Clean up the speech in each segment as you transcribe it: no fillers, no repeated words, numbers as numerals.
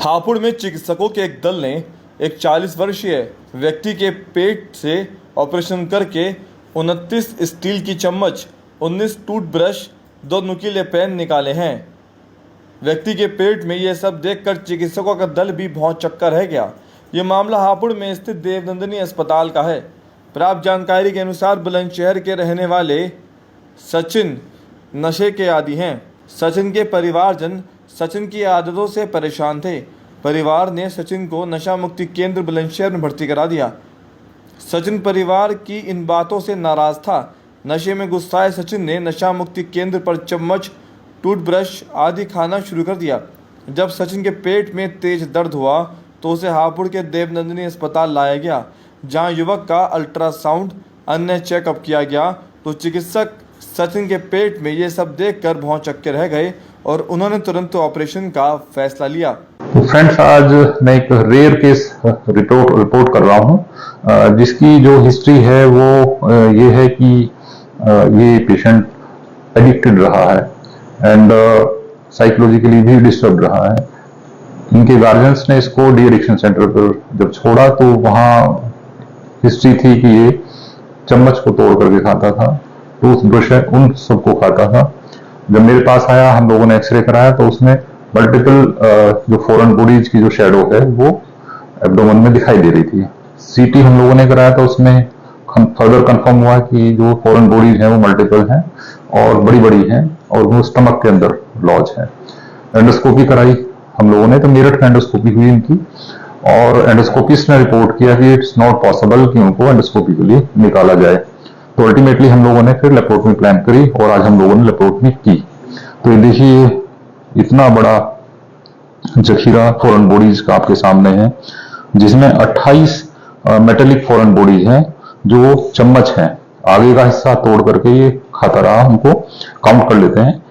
हापुड़ में चिकित्सकों के एक दल ने एक 40 वर्षीय व्यक्ति के पेट से ऑपरेशन करके 29 स्टील की चम्मच, 19 टूथब्रश, 2 नुकीले पेन निकाले हैं। व्यक्ति के पेट में यह सब देखकर चिकित्सकों का दल भी भौं चक्कर रह गया। ये मामला हापुड़ में स्थित देवनंदिनी अस्पताल का है। प्राप्त जानकारी के अनुसार बुलंदशहर के रहने वाले सचिन नशे के आदी हैं। सचिन के परिवारजन सचिन की आदतों से परेशान थे। परिवार ने सचिन को नशा मुक्ति केंद्र बुलंदशहर में भर्ती करा दिया। सचिन परिवार की इन बातों से नाराज था। नशे में गुस्साए सचिन ने नशा मुक्ति केंद्र पर चम्मच, टूथब्रश आदि खाना शुरू कर दिया। जब सचिन के पेट में तेज दर्द हुआ तो उसे हापुड़ के देवनंदिनी अस्पताल लाया गया, जहां युवक का अल्ट्रासाउंड अन्य चेकअप किया गया तो चिकित्सक सचिन के पेट में ये सब देखकर भौं चक्के रह गए और उन्होंने तुरंत ऑपरेशन का फैसला लिया। तो फ्रेंड्स, आज मैं एक रेयर केस रिपोर्ट कर रहा हूँ, जिसकी जो हिस्ट्री है वो ये है कि ये पेशेंट एडिक्टेड रहा है एंड साइकोलॉजिकली भी डिस्टर्ब रहा है। इनके गार्जियंस ने इसको डी एडिक्शन सेंटर पर जब छोड़ा तो वहाँ हिस्ट्री थी कि ये चम्मच को तोड़ करके खाता था, टूथब्रश उन सबको खाता था। जब मेरे पास आया, हम लोगों ने एक्सरे कराया तो उसमें मल्टीपल जो फॉरेन बॉडीज की जो शेडो है वो एब्डोमेन में दिखाई दे रही थी। सीटी हम लोगों ने कराया तो उसमें फर्दर कंफर्म हुआ कि जो फॉरेन बॉडीज हैं वो मल्टीपल हैं और बड़ी बड़ी हैं और वो स्टमक के अंदर लॉज है। एंडोस्कोपी कराई हम लोगों ने, तो मेरठ में एंडोस्कोपी हुई इनकी और एंडोस्कोपिस्ट ने रिपोर्ट किया कि इट्स नॉट पॉसिबल कि उनको एंडोस्कोपी के लिए निकाला जाए। तो अल्टीमेटली हम लोगों ने फिर लेप्रोटमी प्लान करी और आज हम लोगों ने लेप्रोटमी की। तो ये देखिए, इतना बड़ा जखीरा फॉरेन बॉडीज का आपके सामने है, जिसमें 28 मेटेलिक फॉरेन बॉडीज हैं जो चम्मच हैं। आगे का हिस्सा तोड़ करके ये खाता रहा। हमको काउंट कर लेते हैं,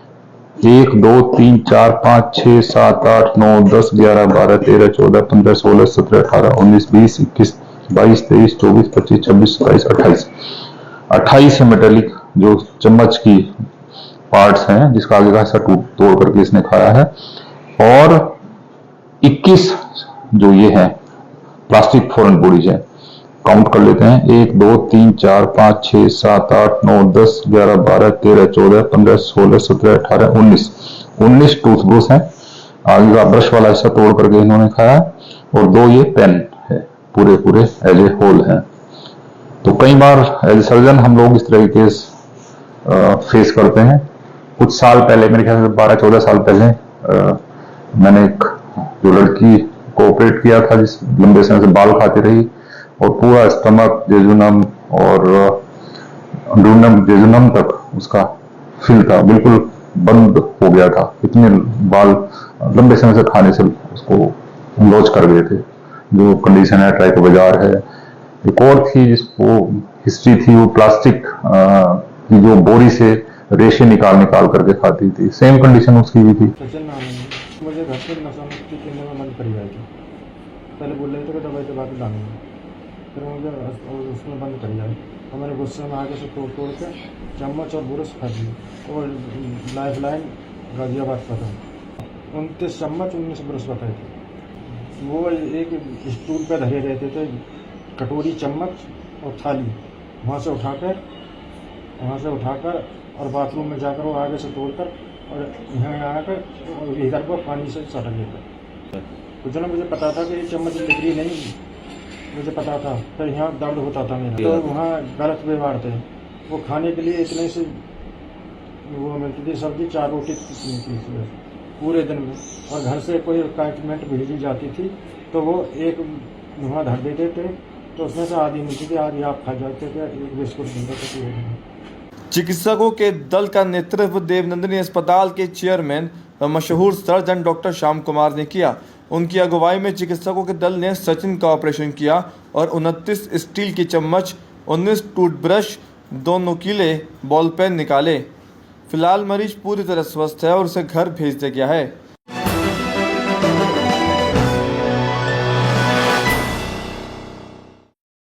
1 2 3 4 5 6 7 8 9 10 11 12 13 14 15 16 17 18 19 20 21 22 23 24 25 26 27 28 28 मेटेलिक जो चम्मच की पार्ट्स हैं, जिसका आगे का हिस्सा तोड़ करके इसने खाया है। और 21 जो ये है प्लास्टिक फॉरेन बॉडीज है। काउंट कर लेते हैं, 1 2 3 4 5 6 7 8 9 10 11 12 13 14 15 16 17 18 19 टूथब्रश हैं। आगे का ब्रश वाला हिस्सा तोड़ करके इन्होंने खाया और 2 ये पेन है, पूरे एज ए होल है। तो कई बार एज ए सर्जन हम लोग इस तरह के केस फेस करते हैं। कुछ साल पहले, मेरे ख्याल से 12-14 साल पहले, मैंने एक जो लड़की को ऑपरेट किया था, जिस लंबे समय से बाल खाती रही और पूरा स्टमक, जेजुनम और डूनम जेजुनम तक उसका फिल था, बिल्कुल बंद हो गया था। इतने बाल लंबे समय से खाने से उसको लॉज कर गए थे। जो कंडीशन है ट्राइकोबाजार है। एक और थी जिसको हिस्ट्री थी, वो प्लास्टिक की जो बोरी से रेशे निकाल करके खाती थी। सेम कंडीशन उसकी भी थी। मुझे घर से नशा मुक्ति केंद्र में बंद करी जाएगी। पहले बोल रहे थे कि दवाई तो बाकी डालेंगे, फिर मुझे उसमें बंद करी जाए और मैंने गुस्से में आगे से तोड़ के चम्मच और बुरश खा दिए और लाइफ लाइन गाजियाबाद का था। 29 चम्मच 19 बुरश बताए थे। वो एक स्टूल पर धरे रहते थे, कटोरी, चम्मच और थाली, वहाँ से उठाकर और बाथरूम में जाकर वो आगे से तोड़कर और यहाँ आकर इधर पर पानी से सटक लेकर। तो जो मुझे पता था कि ये चम्मच बिक्री नहीं, मुझे पता था, फिर यहाँ दर्द होता था मेरा। तो वहाँ गलत व्यवहार थे। वो खाने के लिए इतने से वो मिलती थी सब्जी, 4 रोटी मिलती थी पूरे दिन में, और घर से कोई रिक्वायरमेंट भेजी जाती थी तो वो एक वहाँ धर देते थे, तो उसमें से आधी मिलती थी, आधी आप खा जाते थे, एक बिस्कुट मिलता था। चिकित्सकों के दल का नेतृत्व देवनंदिनी अस्पताल के चेयरमैन व मशहूर सर्जन डॉक्टर श्याम कुमार ने किया। उनकी अगुवाई में चिकित्सकों के दल ने सचिन का ऑपरेशन किया और 29 स्टील की चम्मच, 19 टूथब्रश, 2 नुकीले बॉल पेन निकाले। फिलहाल मरीज पूरी तरह स्वस्थ है और उसे घर भेज दिया गया है।